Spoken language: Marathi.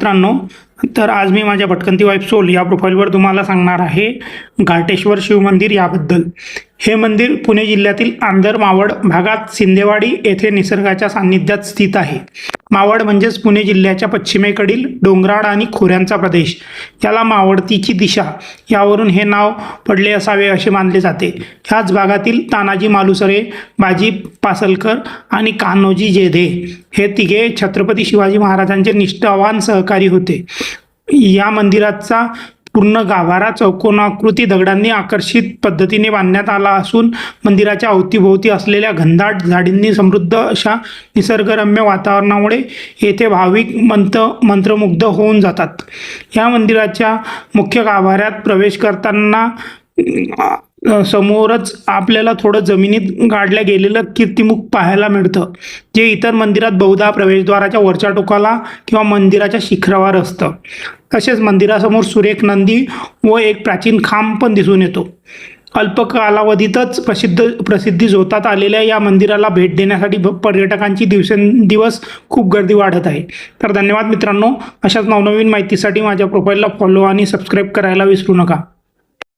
मित्रांनो, तर आज मी माझ्या भटकंती वाईफ सोल या प्रोफाईलवर तुम्हाला सांगणार आहे घाटेश्वर शिवमंदिर याबद्दल। हे मंदिर पुणे जिल्ह्यातील आंदर मावळ भागात सिंदेवाडी येथे निसर्गाच्या सान्निध्यात स्थित आहे। मावळ म्हणजेच पुणे जिल्ह्याच्या पश्चिमेकडील डोंगराळ आणि खोऱ्यांचा प्रदेश। याला मावळतीची दिशा यावरून हे नाव पडले असावे असे मानले जाते। ह्याच भागातील तानाजी मालुसरे, बाजी पासलकर आणि कान्होजी जेधे हे तिघे छत्रपती शिवाजी महाराजांचे निष्ठावान सहकारी होते। या मंदिराचा पूर्ण गाभारा चौकोनाकृती दगडांनी आकर्षित पद्धतीने बांधण्यात आला असून मंदिराच्या अवतीभोवती असलेल्या घनदाट झाडींनी समृद्ध अशा निसर्गरम्य वातावरणामुळे येथे भाविक मंत्रमुग्ध होऊन जातात। या मंदिराच्या मुख्य गाभाऱ्यात प्रवेश करताना समोरच आपल्याला थोडं जमिनीत गाडल्या गेलेलं कीर्तिमुख पाहायला मिळतं, जे इतर मंदिरात बहुधा प्रवेशद्वाराच्या वरच्या टोकाला किंवा मंदिराच्या शिखरावर असतं। तसेच मंदिरासमोर सुरेख नंदी व एक प्राचीन खांब पण दिसून येतो। अल्प कालावधीतच प्रसिद्धी झोतात आलेल्या या मंदिराला भेट देण्यासाठी पर्यटकांची दिवसेंदिवस खूप गर्दी वाढत आहे। तर धन्यवाद मित्रांनो, अशाच नवनवीन माहितीसाठी माझ्या प्रोफाईलला फॉलो आणि सबस्क्राईब करायला विसरू नका।